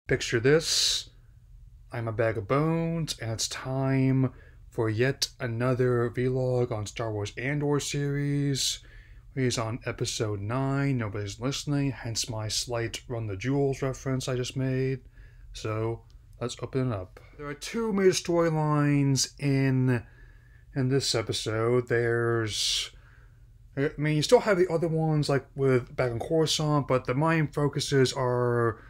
Picture this, I'm a bag of bones, and it's time for yet another vlog on Star Wars Andor series. He's on episode 9, nobody's listening, hence my slight Run the Jewels reference I just made. So, let's open it up. There are two major storylines in this episode. You still have the other ones, like with back in Coruscant, but the main focuses are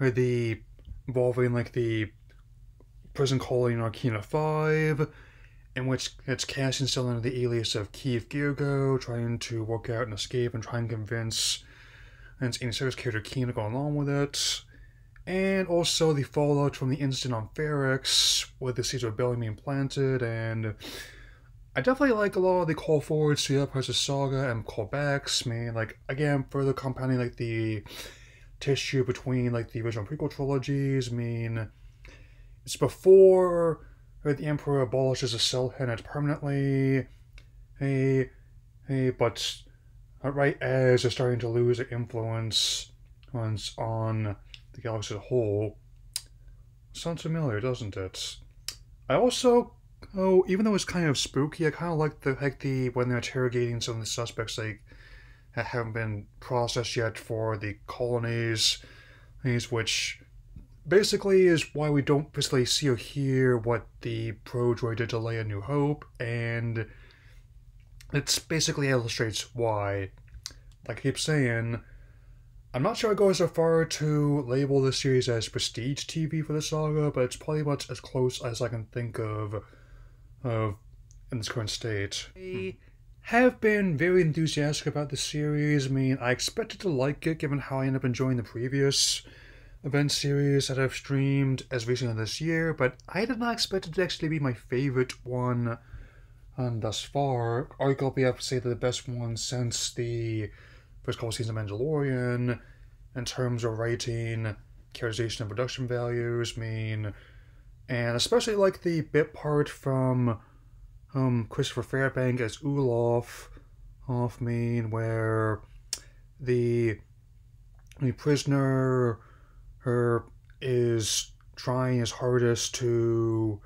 the involving like the prison colony in Arcana 5, in which it's Cassian still under the alias of Keith Girgo, trying to work out an escape and try and convince Amy Sarah's character Keen to go along with it. And also the fallout from the incident on Ferrex, with the seeds of rebellion being planted, and I definitely like a lot of the call forwards to the other parts of Saga and callbacks. Again, further compounding like the tissue between like the original prequel trilogies. It's before the Emperor abolishes the cell head permanently. But right as they're starting to lose their influence on the galaxy as a whole. Sounds familiar, doesn't it? I also, even though it's kind of spooky, I kind of like the when they're interrogating some of the suspects that haven't been processed yet for the colonies, which basically is why we don't basically see or hear what the pro-droid did to Leia New Hope, and it basically illustrates why. Like I keep saying, I'm not sure I'd go so far to label this series as prestige TV for the saga, but it's probably much as close as I can think of in this current state. I have been very enthusiastic about the series. I expected to like it given how I ended up enjoying the previous event series that I've streamed as recently this year, but I did not expect it to actually be my favorite one thus far. Arguably, I would say the best one since the first couple seasons of Mandalorian, in terms of writing, characterization, and production values. And especially like the bit part from Christopher Fairbank as Olaf, where the prisoner is trying his hardest to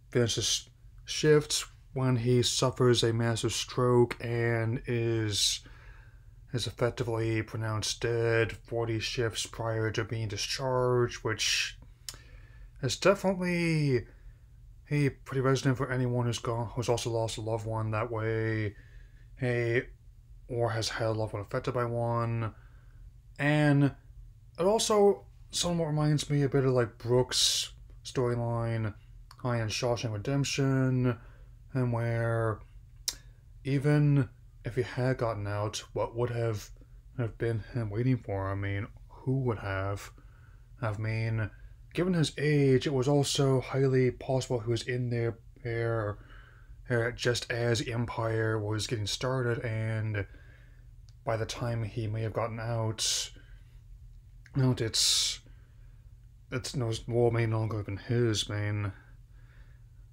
finish his shift when he suffers a massive stroke and is effectively pronounced dead 40 shifts prior to being discharged, which is definitely pretty resonant for anyone who's also lost a loved one that way, or has had a loved one affected by one. And it also somewhat reminds me a bit of like Brooks' storyline in Shawshank Redemption, and where even if he had gotten out, what would have been him waiting for him? Who would have? Given his age, it was also highly possible he was in there just as the Empire was getting started, and by the time he may have gotten out, its war may no longer have been his,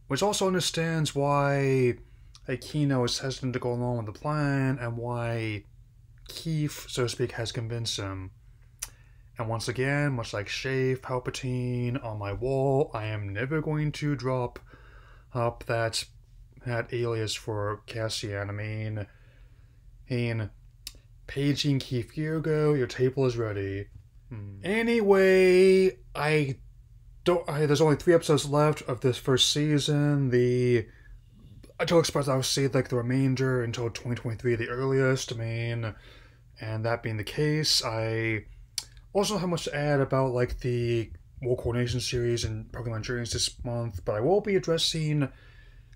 Which also understands why Aquino is hesitant to go along with the plan, and why Keith, so to speak, has convinced him. And once again, much like Shave Palpatine on my wall, I am never going to drop up that alias for Cassian. Paging Keith Girgo, your table is ready. Anyway, there's only 3 episodes left of this first season. I don't expect I'll see like the remainder until 2023 at the earliest. And that being the case, I also don't have much to add about like the War Coordination series and Pokemon Journeys this month, but I will be addressing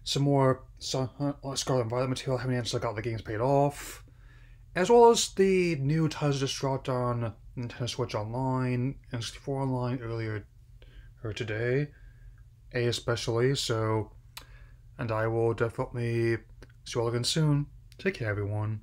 some more Scarlet and Violet material I haven't actually got the games paid off, as well as the new titles just dropped on Nintendo Switch Online and 64 Online earlier today, especially. So, and I will definitely see you all again soon. Take care, everyone.